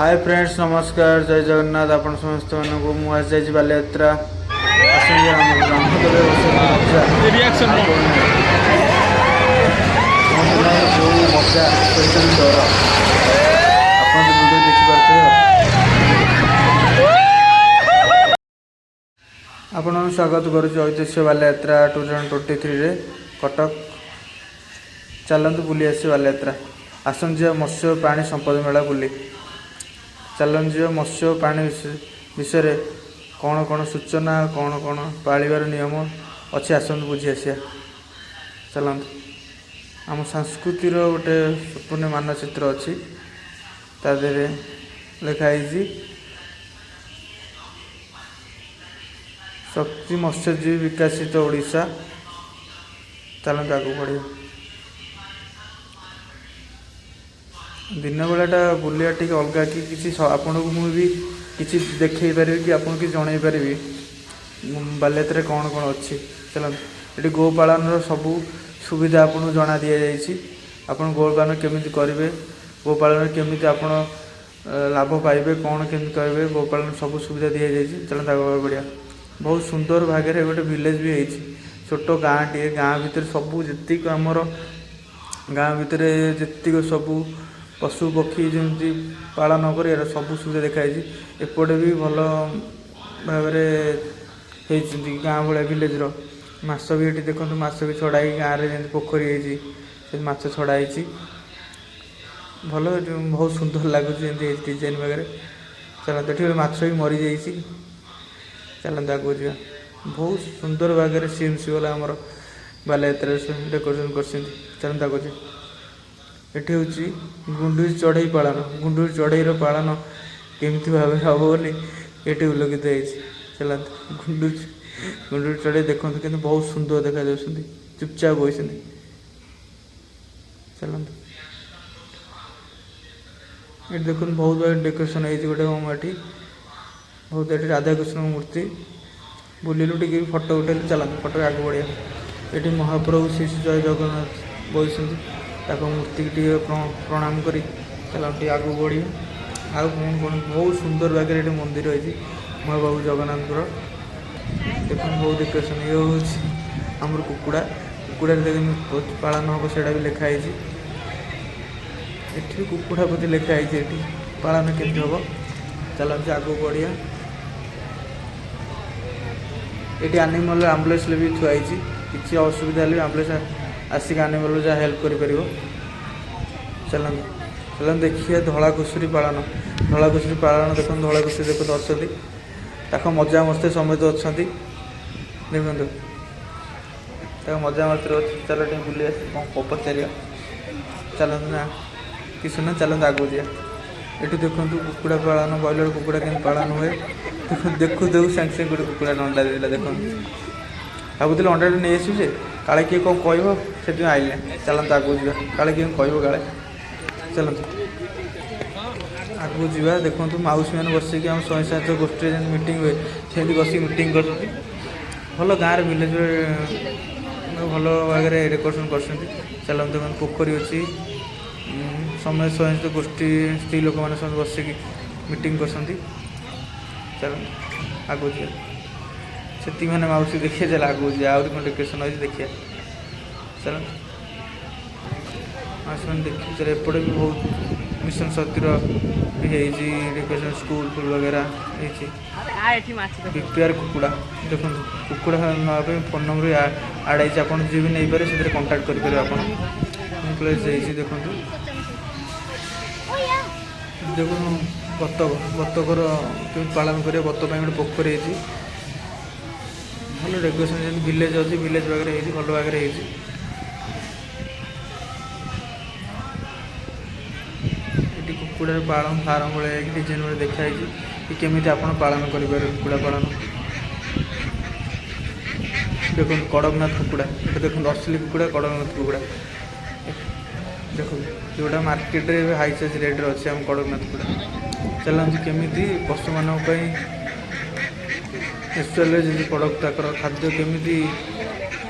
Hi friends नमस्कार जय जगन्नाथ आपण समस्त मानक मुझे जाइए बालयात्रा रिएक्शन जो मजा डर आप वीडियो देखिपे आपण स्वागत करुच्ची ऐतिह्य बालयात्रा 2023 कटक चलतु बुली आस बालयात्रा आसन मत्स्य प्राणी संपद मेला बुली चलते मत्स्य प्राणी विषय कौन कौन सूचना कौन कौन पालिबार नियम अच्छे आसत बुझी आसिया चलते आम संस्कृतिर गोटे संपूर्ण मानचित्र अच्छी तादे लिखाई शक्ति मत्स्यजीवी विकसित ओडिशा चलते आगे बढ़िया दिन बेलाटा बुलिया टी अलग कि किसी आपन को मुझे किसी देखे पारि कि आपन कि जन पारि बालयात्रा कौन कौन अच्छी चलते ये गोपालन सबू सुविधा आपको जना दि जाइए आपन गोपालन केमी करेंगे गोपालन केमी आप लाभ पाइबे कौन केमी करेंगे गोपालन सब सुविधा दि जाइए चलते आगे बढ़िया बहुत सुंदर भागे गोटे विलेज भी होती छोट गाँ टे गाँ भितर सबू जी आमर गाँ भितर जी सबू पशु पक्षी जमी पालन कर सब सुविधा देखाई एपटे भी भल भाव गाँ भाया विलेजर माछ भी ये देखो माछ भी छड़ाई गाँव में पोखरी है माछ छड़ाई भल बहुत सुंदर लगुच डिजाइन वगैरह चलते ये माछ भी मरी जा चलते आगे जा बहुत सुंदर भाग सीम सीगला आमर बालयात्रा डेकोरेसन कर आगे जा एटी हूँ गुंडूरी चढ़ई पालन गुंडूरी चढ़ईर पालन केमती भाव हम बोली ये उल्लेखित चलते गुंडूरी चढ़ई देखते कि बहुत सुंदर देखा चुपचाप बस चलते ये देख बहुत भाग डेकोरेसन गोटे होम ये बहुत ये राधाकृष्ण मूर्ति बुलिलु टी फटो उठेल चलते फटो आगे बढ़िया ये महाप्रभु श्री जय जगन्नाथ बस मूर्ति टी प्रणाम करी चलते आगे बढ़िया आउ कौन कौन बहुत सुंदर भाग ये मंदिर रही महाबाबू जगन्नाथ देख बहुत डेकोरेसन ये हूँ आमर कुकुड़ा कुकुड़ा देख पालन हम से भी लिखाई ये कुकुड़ा प्रति लिखाई ये पालन केमती हम चलते आगे बढ़िया ये आनिमल आम्बुलांस भी थुआई किसी असुविधा भी आम्बुलांस आसिक आनिमल जहाँ हेल्प कर चलते चलते देखिए धला घुषुरी पालन देखो धला घुषुरी देखो अच्छा मजा मस्ती समेत अच्छा देखो मजा मस्ती अच्छी चल बुले कौन पचार चलते ना किसी ना चलते आगे जा ये देखो कुकुड़ा पालन ब्रॉयलर कुकुड़ा के पालन हुए देखु देखु सागे सागे गोटे कुकुड़ा अंडा देला देखो भावुल अंडा नहीं आसुचे काले किए कौन कह से आइले चलते आगे जा काले किए कह काले चलते आगू जा देखो मौसी मैंने बसिक आम स्वयं सहायता गोष्ठी मीटिंग हुए से बस मीटिंग कर भल गाँव विलेज भल भाग डेकोरेसन कर चलते पोखरी अच्छी समय स्वयं सहायता गोष्ठी स्त्री लोक मैंने सब बसिक मीटिंग कर चलते आगू जा से मैंने मौसी देखिए चल आगू जा आउरी कौन डेकोरेसन अच्छी देखिए चलते आसमान देखिए चल एपटे भी बहुत मिशन शक्तिर डेकोरेसन स्कूल फुल वगैरह बीपीआर कुकुड़ा देखो कुकुड़ा नापी फोन नंबर आड़ आई आप जी भी नहीं पारे से कंटाक्ट करेंगे आप देखो देखो बतक बतकर पालन कर बतक गोटे पोखरी है भल डेकोरेसन विलेज अच्छी विलेज वगैरह भल वगैरह कुकुड़ा पालन फार्म भाई डिजाइन भाई देखाई कि केमी आप पालन करेंगे कुकुड़ा पालन देखो कड़कनाथ कुकुड़ा ये देखो असली कुकुड़ा कड़कनाथ कुकुड़ा देखो जोटा मार्केट रे हाई साइज रेट अच्छे आम कड़कनाथ कुकुड़ा चलते केमी पशु मानक एक्चुअल जी प्रडक्ट तक खाद्य केमी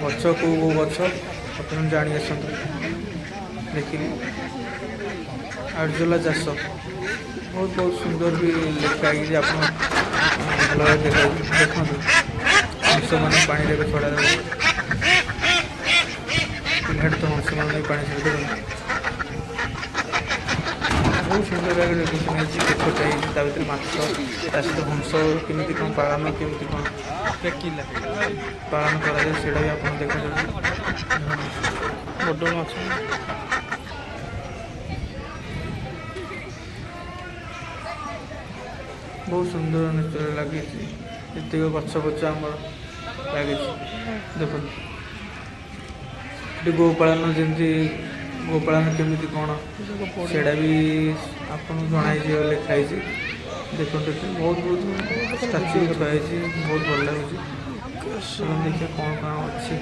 गच कौ गच आप जाणी आस देखिए आर्जला चाष बहुत बहुत सुंदर भी लेखा है आप भल भाव देखा देखो हंस मैंने पानी रे छड़ा पिलाट तो हंस मैंने पानी छड़ी देख बहुत सुंदर भाव लोकेशन है केतटा है भर माछ ता सहित हंस केमी कौन पालन केमी कौन पालन करा भी आप देखा बड़ माछ बहुत सुंदर नेचर लगे ये गछ पछ आम लगे देख गोपालन जमी गोपालन केमी कौन से भी आपको जनाई लिखाई देखो बहुत बहुत स्टाच्यू थुआई बहुत भल लगे देखिए कौन कौन अच्छी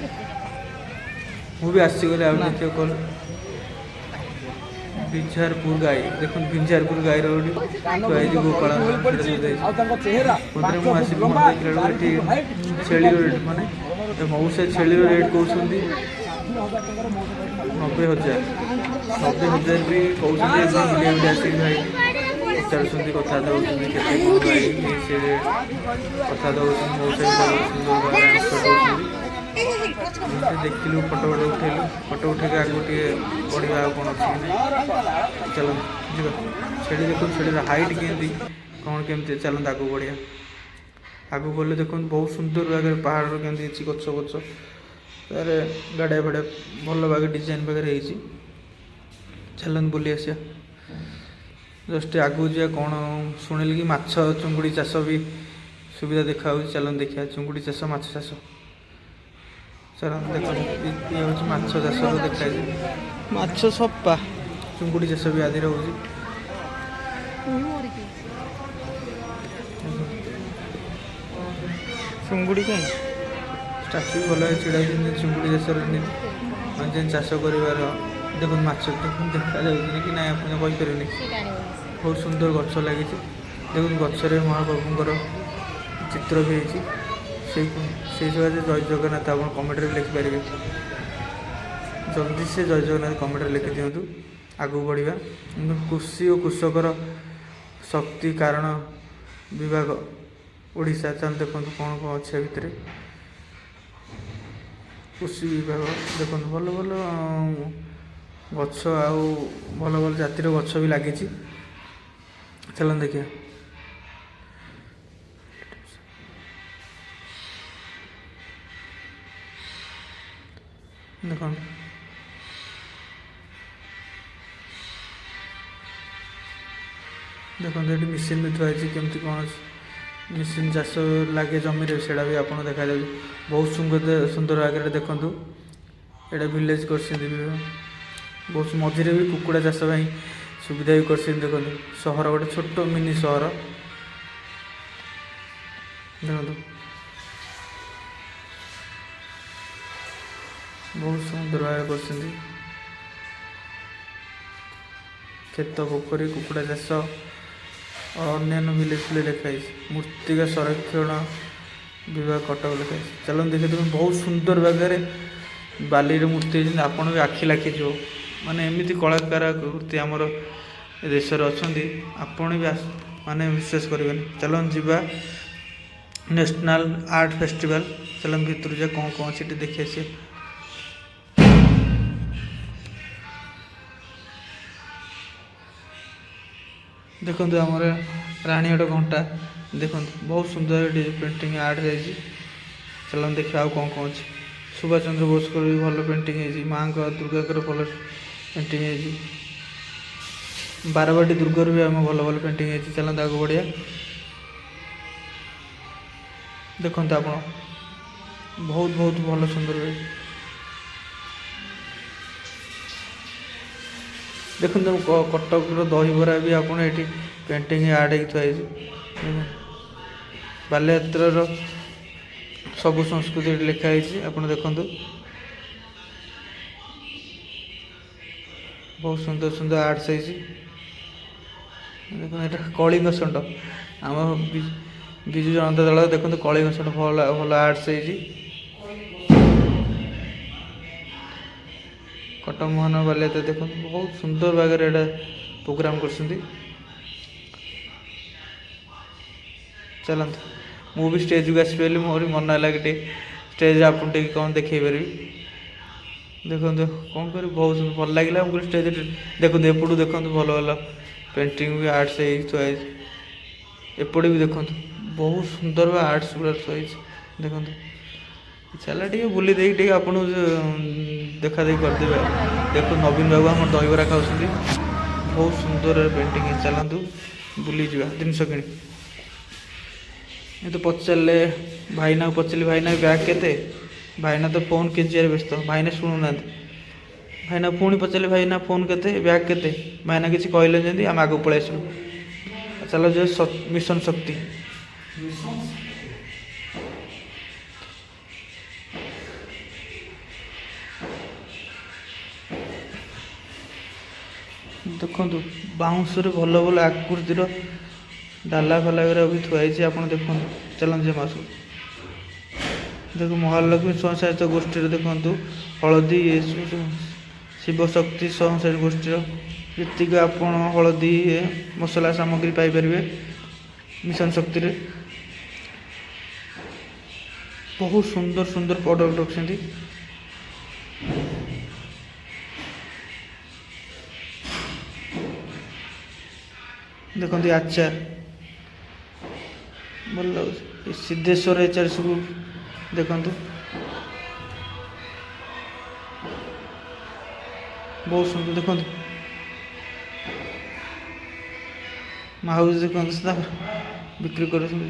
मुझे आसीगली आ देखिए कल बिंझारपुर गाई देख बिंझारपुर गाई थुआई गोपालन मुझे आसिक देखला छेली रेट माने मऊसा छेली रेट कहते 90,000 भी कहते आसिक भाई पचार कथा दौरान केते गाई से कथा दौरान मऊसा देखलु फोटो उठेलु फोटो उठे आगे टे बढ़िया कौन अच्छी चलो जी छेड़ी देखो छेड़ी हाइट केमती कौन केमती चलते आगे बढ़िया आगे गले देखो बहुत सुंदर भाग पहाड़ केमती गच गच तार गाड़िया फाड़िया भल भाग डिजाइन वगैरह हो चलते बुली आसा जस्ट आगू जा कौन शुणिल कि माछ चुंगुड़ी चाष भी सुविधा देखा चलते देखा चुंगुड़ी चाष माछ चाष चल देख ये हूँ माछ चाष देखा माछ सपा चुंगुड़ी चाष भी आदि रोचे चुंगुड़ी कहीं स्टाच्यू भल छिड़ा चुंगुड़ी चाष चाष कर देख माछ देखा कि ना आपपारे बहुत सुंदर गच लगी देख गचर महाप्रभुंर चित्र भी होती से जगह जय जगन्नाथ आप कमेंट लिखिपारे जल्दी से जय जगन्नाथ कमेंट लिखि दिंतु आगू बढ़िया कृषि और कृषकर शक्ति कारण विभाग ओडिशा चल देखो कौन कौन अच्छे भितर कृषि विभाग देखो भल भल गछ आउ भल भल जातिर गछ भी लगी चल देखिए देख देखो ये मिशीन भी थुआई केमती कौन मिशीन चाष लगे जमी से भी आप देखा बहुत सुंदर आगे देखूँ यहाँ विलेज कर बहुत मझे भी कुकुड़ा चाष सुविधा भी कर देखो सहर गोटे छोट मिनी सहर देखो बहुत सुंदर भाव कर खेत पोखरी कुकुड़ा चाष और अन्य विलेज प्ले लिखाई मूर्तिका संरक्षण विभाग कटक लिखाई चलो देखिए तुम बहुत सुंदर भाग बाली मूर्ति आपन भी आखि लाखी जो माने एमती कलाकार कृति आमर देशर अच्छा आपण भी माने विश्वास करेंगे चलो जीवा नेशनल आर्ट फेस्टिवल चलो भितर जा कौन कौन अच्छी देखिए सी देखो आमर रानीगढ़ घंटा देखो बहुत सुंदर पेंटिंग आर्ट है चलो देखिए आउ कौन कौन अच्छी सुभाष चंद्र बोस भी भल पेंटिंग है माँ दुर्गा भल पेंटिंग है बारवाटी दुर्गर भी आम भल भल पेंटिंग है चलते आगे बढ़िया देखते आप बहुत बहुत भल सुंदर है देखो कटक दहीबरा भी आपड़ ये पेंटिंग आर्ट हो थी बालियात्रार सबु संस्कृति लिखाई आप देखु बहुत सुंदर सुंदर आर्ट्स है देखो ये कलिंग षंड आम विजु जनता दल देखो कलिंग षंड भल भल आर्ट्स है कटक मोहन बालियात्रा देखो बहुत सुंदर भाग प्रोग्राम कर चलते ମୁଁ ବି ଷ୍ଟେଜ୍କୁ ଆସିପାରିଲି ମୋର ବି ମନ ହେଲା କି ଟିକେ ଷ୍ଟେଜ୍ରେ ଆପଣ ଟିକେ କ'ଣ ଦେଖେଇ ପାରିବି ଦେଖନ୍ତୁ କ'ଣ କରିବି ବହୁତ ଭଲ ଲାଗିଲା ମୁଁ କହିଲି ଷ୍ଟେଜ୍ରେ ଦେଖନ୍ତୁ ଏପଟୁ ଦେଖନ୍ତୁ ଭଲ ଭଲ ପେଣ୍ଟିଂ ବି ଆର୍ଟସ ହେଇକି ଥୁଆ ହେଇଛି ଏପଟେ ବି ଦେଖନ୍ତୁ ବହୁତ ସୁନ୍ଦର ବା ଆର୍ଟସ ଗୁଡ଼ା ଥୁଆ ହେଇଛି ଦେଖନ୍ତୁ ଚାଲ ଟିକେ ବୁଲି ଦେଇକି ଟିକେ ଆପଣଙ୍କୁ ଦେଖା ଦେଖି କରିଦେବେ ଦେଖନ୍ତୁ ନବୀନ ବାବୁ ଆମର ଦହିବରା ଖାଉଛନ୍ତି ବହୁତ ସୁନ୍ଦର ପେଣ୍ଟିଂ ହେଇଛି ଚାଲନ୍ତୁ ବୁଲିଯିବା ଜିନିଷ କିଣି ଏ ତ ପଚାରିଲେ ଭାଇନାକୁ ପଚାରିଲି ଭାଇନା ବ୍ୟାଗ୍ କେତେ ଭାଇନା ତ ଫୋନ୍ କେଞ୍ଚିବାରେ ବ୍ୟସ୍ତ ଭାଇନା ଶୁଣୁନାହାନ୍ତି ଭାଇନା ପୁଣି ପଚାରିଲେ ଭାଇନା ଫୋନ୍ କେତେ ବ୍ୟାଗ୍ କେତେ ଭାଇନା କିଛି କହିଲେ ଯେମିତି ଆମେ ଆଗକୁ ପଳେଇ ଆସିଲୁ ଚାଲ ଯେ ମିଶନ ଶକ୍ତି ଦେଖନ୍ତୁ ବାଉଁଶରେ ଭଲ ଭଲ ଆକୃତିର ଡାଲା ଫାଲା ଗୁରା ବି ଥୁଆ ହେଇଛି ଆପଣ ଦେଖନ୍ତୁ ଚାଲନ୍ତୁ ମାସକୁ ଦେଖ ମହାଲକ୍ଷ୍ମୀ ସ୍ୱୟଂସହାୟକ ଗୋଷ୍ଠୀର ଦେଖନ୍ତୁ ହଳଦୀ ଶିବଶକ୍ତି ସ୍ୱୟଂସହାୟକ ଗୋଷ୍ଠୀର ଯେତିକି ଆପଣ ହଳଦୀ ମସଲା ସାମଗ୍ରୀ ପାଇପାରିବେ ମିଶନ ଶକ୍ତିରେ ବହୁତ ସୁନ୍ଦର ସୁନ୍ଦର ପ୍ରଡ଼କ୍ଟ ରଖିଛନ୍ତି ଦେଖନ୍ତୁ ଆଚାର ଭଲ ଲାଗୁଛି ସିଦ୍ଧେଶ୍ୱର ଆଚାର ସବୁ ଦେଖନ୍ତୁ ବହୁତ ସୁନ୍ଦର ଦେଖନ୍ତୁ ମାଉସ ଦେଖନ୍ତୁ ସେଟା ବିକ୍ରି କରୁଛନ୍ତି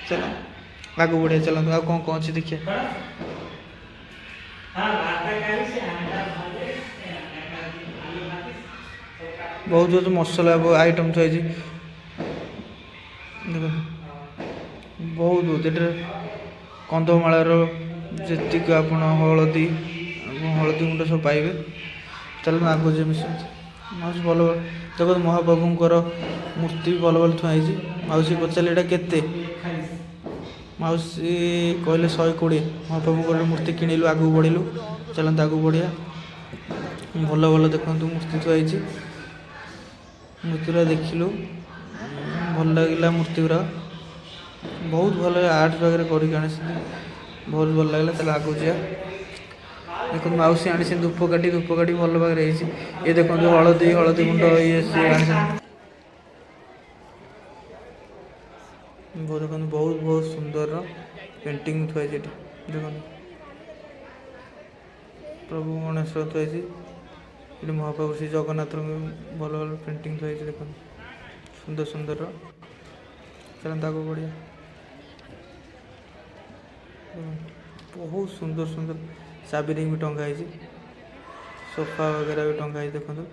ଚାଲ ଆଗକୁ ବଢ଼ିଆ ଚାଲନ୍ତୁ ଆଉ କ'ଣ ଅଛି ଦେଖିବା ବହୁତ ବହୁତ ମସଲା ଆଇଟମ୍ ଥୁଆ ହେଇଛି ଦେଖନ୍ତୁ ବହୁତ ଏଠାରେ କନ୍ଧମାଳର ଯେତିକି ଆପଣ ହଳଦୀ ଗୁଣ୍ଡ ସବୁ ପାଇବେ ଚାଲନ୍ତୁ ଆଗକୁ ଯେ ମିଶନ୍ତି ମାଉସୀ ଭଲ ଭଲ ଦେଖନ୍ତୁ ମହାପ୍ରଭୁଙ୍କର ମୂର୍ତ୍ତି ଭଲ ଭଲ ଥୁଆ ହେଇଛି ମାଉସୀ ପଚାରିଲେ ଏଇଟା କେତେ ମାଉସୀ କହିଲେ 120 ମହାପ୍ରଭୁଙ୍କର ମୂର୍ତ୍ତି କିଣିଲୁ ଆଗକୁ ବଢ଼ିଲୁ ଚାଲନ୍ତୁ ଆଗକୁ ବଢ଼ିଆ ଭଲ ଭଲ ଦେଖନ୍ତୁ ମୂର୍ତ୍ତି ଥୁଆ ହେଇଛି ମୂର୍ତ୍ତିଗୁଡ଼ା ଦେଖିଲୁ ଭଲ ଲାଗିଲା ମୂର୍ତ୍ତିଗୁଡ଼ା ବହୁତ ଭଲ ଆର୍ଟ ପାଖରେ କରିକି ଆଣିଛନ୍ତି ବହୁତ ଭଲ ଲାଗିଲା ତାହେଲେ ଆଗକୁ ଯିବା ଦେଖନ୍ତୁ ମାଉସୀ ଆଣିଛନ୍ତି ଧୂପକାଠି ଭଲ ପାଖରେ ହେଇଛି ଇଏ ଦେଖନ୍ତୁ ହଳଦୀ ଗୁଣ୍ଡ ଇଏ ସିଏ ଆଣିଛନ୍ତି ଦେଖନ୍ତୁ ବହୁତ ସୁନ୍ଦର ପେଣ୍ଟିଂ ଥୁଆ ହେଇଛି ଏଠି ଦେଖନ୍ତୁ ପ୍ରଭୁ ଗଣେଶ ଥୁଆ ହେଇଛି ଏଠି ମହାପ୍ରଭୁ ଶ୍ରୀ ଜଗନ୍ନାଥଙ୍କ ଭଲ ଭଲ ପେଣ୍ଟିଂ ଥୁଆ ହେଇଛି ଦେଖନ୍ତୁ ସୁନ୍ଦର ଚାଲନ୍ତୁ ଆଗକୁ ବଢ଼ିଆ ବହୁତ ସୁନ୍ଦର ଚାବି ବି ଟଙ୍ଗା ହେଇଛି ସୋଫା ବଗେରା ବି ଟଙ୍ଗା ହେଇଛି ଦେଖନ୍ତୁ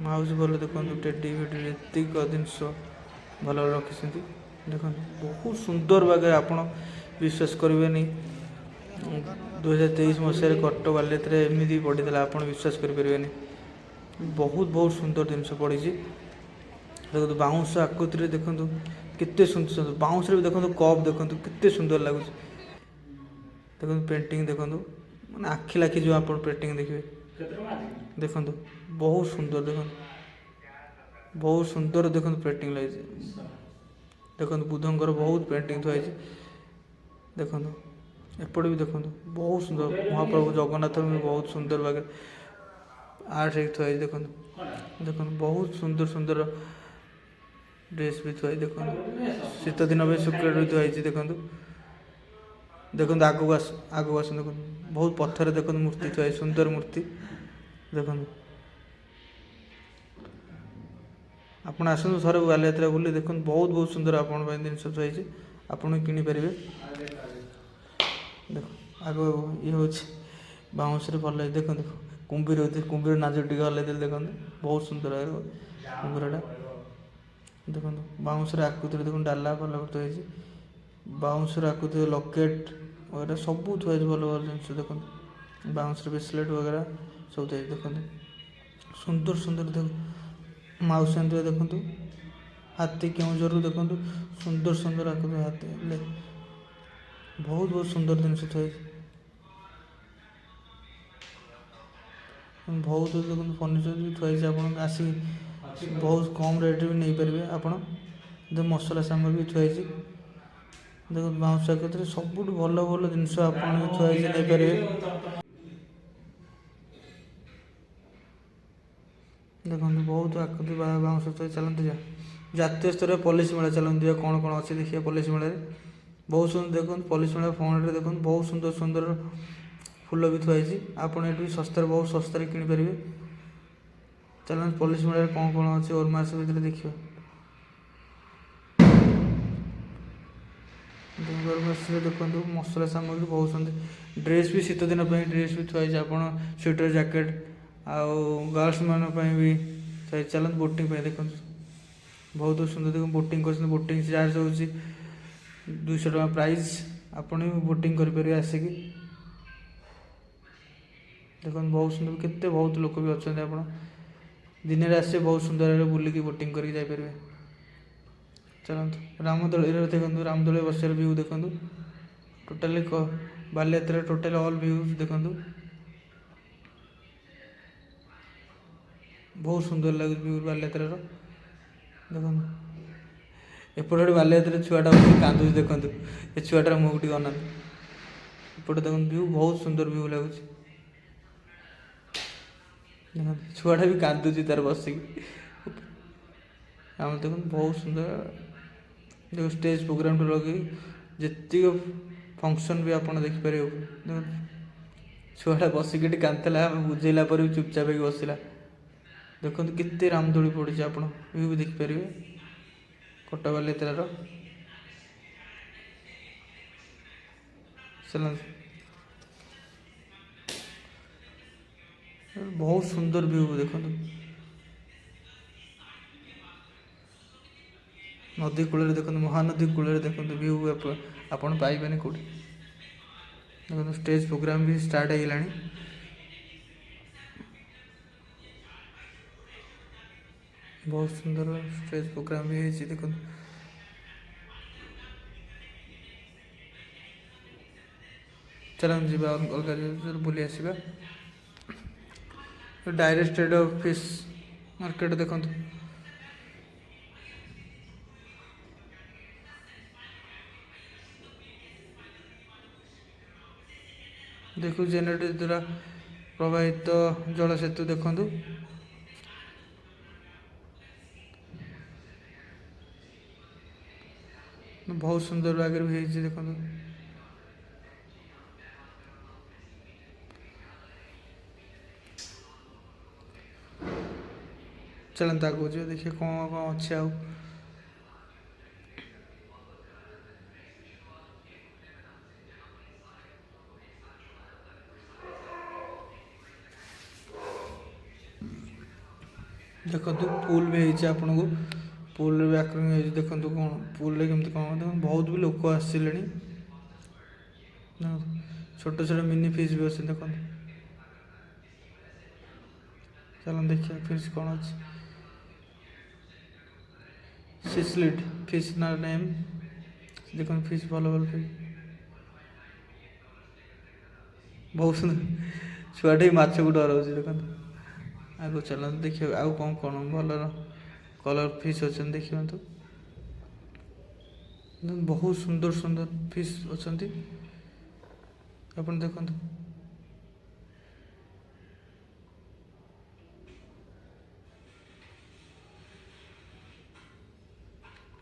ମାଉସୀ ଭଲ ଦେଖନ୍ତୁ ଟେଡି ଫେଡି ଏତିକ ଜିନିଷ ଭଲ ରଖିଛନ୍ତି ଦେଖନ୍ତୁ ବହୁତ ସୁନ୍ଦର ଭାବରେ ଆପଣ ବିଶ୍ୱାସ କରିବେନି 2023 ମସିହାରେ କଟକ ବାଲିଯାତ୍ରାରେ ଏମିତି ପଡ଼ିଥିଲା ଆପଣ ବିଶ୍ୱାସ କରିପାରିବେନି ବହୁତ ସୁନ୍ଦର ଜିନିଷ ପଡ଼ିଛି ଦେଖନ୍ତୁ ବାଉଁଶ ଆକୃତିରେ ଦେଖନ୍ତୁ କେତେ ସୁନ୍ଦର ବାଉଁଶରେ ବି ଦେଖନ୍ତୁ କପ୍ ଦେଖନ୍ତୁ କେତେ ସୁନ୍ଦର ଲାଗୁଛି ଦେଖନ୍ତୁ ପେଣ୍ଟିଂ ଦେଖନ୍ତୁ ମାନେ ଆଖି ଲାଖିଯିବ ଆପଣ ପେଣ୍ଟିଂ ଦେଖିବେ ଦେଖନ୍ତୁ ବହୁତ ସୁନ୍ଦର ଦେଖନ୍ତୁ ଦେଖନ୍ତୁ ପେଣ୍ଟିଂ ଲାଗିଛି ଦେଖନ୍ତୁ ବୁଦ୍ଧଙ୍କର ବହୁତ ପେଣ୍ଟିଂ ଥୁଆ ହେଇଛି ଦେଖନ୍ତୁ ଏପଟେ ବି ଦେଖନ୍ତୁ ବହୁତ ସୁନ୍ଦର ମହାପ୍ରଭୁ ଜଗନ୍ନାଥଙ୍କୁ ବି ବହୁତ ସୁନ୍ଦର ଭାବରେ ଆର୍ଟ ହେଇକି ଥୁଆ ହେଇଛି ଦେଖନ୍ତୁ ବହୁତ ସୁନ୍ଦର ଡ୍ରେସ୍ ବି ଥୁଆ ହେଇଛି ଦେଖନ୍ତୁ ଶୀତ ଦିନ ବି ସୁକେଟ୍ ବି ଥୁଆ ହେଇଛି ଦେଖନ୍ତୁ ଆଗକୁ ଆସନ୍ତୁ ଦେଖନ୍ତୁ ବହୁତ ପଥରରେ ଦେଖନ୍ତୁ ମୂର୍ତ୍ତି ଥୁଆ ହେଇଛି ସୁନ୍ଦର ମୂର୍ତ୍ତି ଦେଖନ୍ତୁ ଆପଣ ଆସନ୍ତୁ ଥରେ ବାଲିଯାତ୍ରା ବୁଲି ଦେଖନ୍ତୁ ବହୁତ ସୁନ୍ଦର ଆପଣଙ୍କ ପାଇଁ ଜିନିଷ ଥୁଆ ହେଇଛି ଆପଣ କିଣିପାରିବେ ଦେଖ ଆଗ ଇଏ ହେଉଛି ବାଉଁଶରେ ଭଲ ହେଇଛି ଦେଖନ୍ତୁ କୁମ୍ଭୀର ନାଚ ଟିକେ ହଲେଇ ଦେଲେ ଦେଖନ୍ତୁ ବହୁତ ସୁନ୍ଦର କୁମ୍ଭୀରଟା ଦେଖନ୍ତୁ ବାଉଁଶର ଆକୃତିରେ ଦେଖନ୍ତୁ ଡାଲା ଭଲ ଥୁଆ ହେଇଛି ବାଉଁଶର ଆକୃତିରେ ଲକେଟ୍ वगैरह सब थुआ भल भल जिन देखते बाउंस ब्रेसलेट वगैरह सब थी देखते सुंदर देख माउस देखते हाथी केउझर देखते सुंदर आकृति हाथी बहुत सुंदर जिन थी बहुत देखते फर्निचर भी थुआई आप आसिक बहुत कम रेट भी नहीं पारे आप ମସଲା ସାମଗ୍ରୀ ବି ଥୁଆ ହେଇଛି। ଦେଖନ୍ତୁ ବାଉଁଶ ଆକୃତିରେ ସବୁଠୁ ଭଲ ଭଲ ଜିନିଷ ଆପଣ ବି ଥୁଆ ହେଇଛି, ନେଇପାରିବେ। ଦେଖନ୍ତୁ ବହୁତ ଆକୃତି ବାଉଁଶ ଥୁଆ ହେଇଛି। ଚାଲନ୍ତୁ ଜାତୀୟ ସ୍ତରୀୟ ପଲିସି ମେଳା ଚାଲନ୍ତୁ ଯିବା, କ'ଣ କ'ଣ ଅଛି ଦେଖିବା ପଲିସି ମେଳାରେ। ବହୁତ ସୁନ୍ଦର ଦେଖନ୍ତୁ ପଲିସି ମେଳା ଫ୍ରଣ୍ଟରେ ଦେଖନ୍ତୁ ବହୁତ ସୁନ୍ଦର ସୁନ୍ଦର ଫୁଲ ବି ଥୁଆ ହେଇଛି। ଆପଣ ଏଠି ଶସ୍ତାରେ ବହୁତ ଶସ୍ତାରେ କିଣିପାରିବେ। ଚାଲନ୍ତୁ ପଲିସି ମେଳାରେ କ'ଣ କ'ଣ ଅଛି ଓରମାସ ଭିତରେ ଦେଖିବା। ଓରମାସରେ ଦେଖନ୍ତୁ ମସଲା ସାମଗ୍ରୀ ବହୁତ ସୁନ୍ଦର, ଡ୍ରେସ୍ ବି ଶୀତ ଦିନ ପାଇଁ ଡ୍ରେସ୍ ବି ଥୁଆ ହେଇଛି। ଆପଣ ସ୍ୱେଟର ଜ୍ୟାକେଟ୍ ଆଉ ଗାର୍ଲସମାନଙ୍କ ପାଇଁ ବି ଥୁଆ ହେଇଛି। ଚାଲନ୍ତୁ ବୋଟିଂ ପାଇଁ ଦେଖନ୍ତୁ ବହୁତ ସୁନ୍ଦର ଦେଖନ୍ତୁ ବୋଟିଂ କରୁଛନ୍ତି। ବୋଟିଂ ଚାର୍ଜ ହେଉଛି 200 ଟଙ୍କା ପ୍ରାଇସ୍। ଆପଣ ବି ବୋଟିଂ କରିପାରିବେ ଆସିକି। ଦେଖନ୍ତୁ ବହୁତ ସୁନ୍ଦର, କେତେ ବହୁତ ଲୋକ ବି ଅଛନ୍ତି। ଆପଣ ଦିନରେ ଆସିବେ ବହୁତ ସୁନ୍ଦର ଭାବରେ ବୁଲିକି ବୋଟିଂ କରିକି ଯାଇପାରିବେ। ଚାଲନ୍ତୁ ରାମଦୋଳିରେ ଦେଖନ୍ତୁ, ରାମଦୋଳିରେ ବସିବାର ଭିଉ ଦେଖନ୍ତୁ। Totally Baliyatra totally all view ଦେଖନ୍ତୁ। ବହୁତ ସୁନ୍ଦର ଲାଗୁଛି ଭିଉ ବାଲିଯାତ୍ରାର। ଦେଖନ୍ତୁ ଏପଟେ ଗୋଟେ ବାଲିଯାତ୍ରାରେ ଛୁଆଟା ବସି କାନ୍ଦୁଛି ଦେଖନ୍ତୁ। ଏ ଛୁଆଟାର ମୁହଁକୁ ଟିକେ ଅନାନ୍ତୁ। ଏପଟେ ଦେଖନ୍ତୁ ଭିଉ ବହୁତ ସୁନ୍ଦର ଭିଉ ଲାଗୁଛି। ଦେଖନ୍ତୁ ଛୁଆଟା ବି କାନ୍ଦୁଛି ତାର ବସିକି। ଆମେ ଦେଖନ୍ତୁ ବହୁତ ସୁନ୍ଦର ଦେଖ ଷ୍ଟେଜ୍ ପ୍ରୋଗ୍ରାମଟେ ଲଗେଇ ଯେତିକ ଫଙ୍କସନ୍ ବି ଆପଣ ଦେଖିପାରିବେ। ଦେଖନ୍ତୁ ଛୁଆଟା ବସିକି ଏଠି କାନ୍ଦୁଥିଲା, ଆମେ ବୁଝେଇଲା ପରେ ବି ଚୁପଚାପ ହେଇକି ବସିଲା। ଦେଖନ୍ତୁ କେତେ ରାମଦୋଳି ପଡ଼ିଛି, ଆପଣ ଭିଉ ବି ଦେଖିପାରିବେ କଟକ ବାଲିଯାତ୍ରାର। ଚାଲନ୍ତୁ ବହୁତ ସୁନ୍ଦର ଭିଉ ଦେଖନ୍ତୁ। ନଦୀ କୂଳରେ ଦେଖନ୍ତୁ, ମହାନଦୀ କୂଳରେ ଦେଖନ୍ତୁ ଭିଉ ଆପଣ ପାଇବେନି କେଉଁଠି। ଦେଖନ୍ତୁ ଷ୍ଟେଜ୍ ପ୍ରୋଗ୍ରାମ ବି ଷ୍ଟାର୍ଟ ହେଇଗଲାଣି। ବହୁତ ସୁନ୍ଦର ଷ୍ଟେଜ୍ ପ୍ରୋଗ୍ରାମ ବି ହେଇଛି ଦେଖନ୍ତୁ। ଚାଲନ୍ତୁ ଯିବା ଅଲଗା ବୁଲି ଆସିବା। ଡାଇରେକ୍ଟେଡ୍ ଫିସ୍ ମାର୍କେଟ ଦେଖନ୍ତୁ। ଦେଖୁ ଜେନେରେଟର ଦ୍ୱାରା ପ୍ରବାହିତ ଜଳ ସେତୁ ଦେଖନ୍ତୁ। ବହୁତ ସୁନ୍ଦର ଆଗରେ ବି ହେଇଛି ଦେଖନ୍ତୁ। ଚାଲନ୍ତୁ ଆଗକୁ ଯିବା ଦେଖିବା କ'ଣ କ'ଣ ଅଛି ଆଉ। ଦେଖନ୍ତୁ ପୁଲ୍ ବି ହେଇଛି ଆପଣଙ୍କୁ, ପୁଲ୍ରେ ବି ଆକ୍ରମଣ ହେଇଛି ଦେଖନ୍ତୁ। କ'ଣ ପୁଲ୍ରେ କେମିତି କ'ଣ ଦେଖନ୍ତୁ ବହୁତ ବି ଲୋକ ଆସିଲେଣି। ଛୋଟ ଛୋଟ ମିନି ଫିସ୍ ବି ଅଛି ଦେଖନ୍ତୁ। ଚାଲନ୍ତୁ ଦେଖିବା ଫିସ୍ କ'ଣ ଅଛି। ସିସଲିଟ୍ ଫିସ୍ ନା ନେମ୍ ଦେଖନ୍ତୁ। ଫିସ୍ ଭଲ ଭଲ ଫିସ୍ ବହୁତ ସୁନ୍ଦର। ଛୁଆଟି ମାଛକୁ ଡରଉଛି ଦେଖନ୍ତୁ। ଆଗକୁ ଚାଲନ୍ତୁ ଦେଖିବା ଆଉ କ'ଣ କ'ଣ ଭଲ କଲର୍ ଫିସ୍ ଅଛନ୍ତି ଦେଖନ୍ତୁ। ବହୁତ ସୁନ୍ଦର ସୁନ୍ଦର ଫିସ୍ ଅଛନ୍ତି ଆପଣ ଦେଖନ୍ତୁ।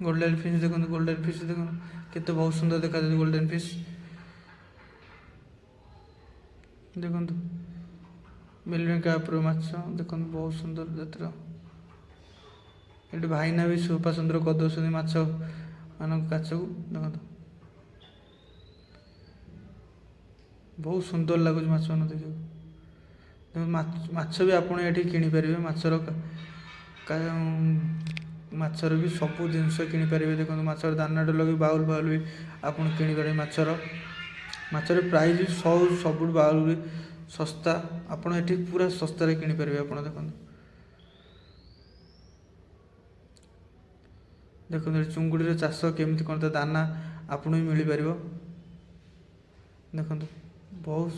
ଗୋଲ୍ଡେନ୍ ଫିସ୍ ଦେଖନ୍ତୁ, ଗୋଲ୍ଡେନ୍ ଫିସ୍ ଦେଖନ୍ତୁ କେତେ ବହୁତ ସୁନ୍ଦର ଦେଖାଯାଉଛି ଗୋଲ୍ଡେନ୍ ଫିସ୍ ଦେଖନ୍ତୁ। ମିଲିୟନ୍ କାପ୍ର ମାଛ ଦେଖନ୍ତୁ ବହୁତ ସୁନ୍ଦର ଜାତିର। ଏଠି ଭାଇନା ବି ସଫା ସୁନ୍ଦର କରିଦେଉଛନ୍ତି ମାଛ ମାନଙ୍କ କାଚକୁ ଦେଖନ୍ତୁ। ବହୁତ ସୁନ୍ଦର ଲାଗୁଛି ମାଛମାନଙ୍କୁ ଦେଖିବାକୁ। ମାଛ ବି ଆପଣ ଏଠି କିଣିପାରିବେ। ମାଛର ବି ସବୁ ଜିନିଷ କିଣିପାରିବେ ଦେଖନ୍ତୁ। ମାଛର ଦାନାଠୁ ଲଗେଇ ବାଉଲ୍ ଫାଉଲ୍ ବି ଆପଣ କିଣିପାରିବେ। ମାଛର ପ୍ରାଇସ୍ ବି ସବୁଠୁ ବାଉଲ୍ ବି ଶସ୍ତା। ଆପଣ ଏଠି ପୁରା ଶସ୍ତାରେ କିଣିପାରିବେ ଆପଣ ଦେଖନ୍ତୁ। ଦେଖନ୍ତୁ ଏଠି ଚୁଙ୍ଗୁଡ଼ିର ଚାଷ କେମିତି କ'ଣ ତା ଦାନା ଆପଣଙ୍କୁ ବି ମିଳିପାରିବ ଦେଖନ୍ତୁ। ବହୁତ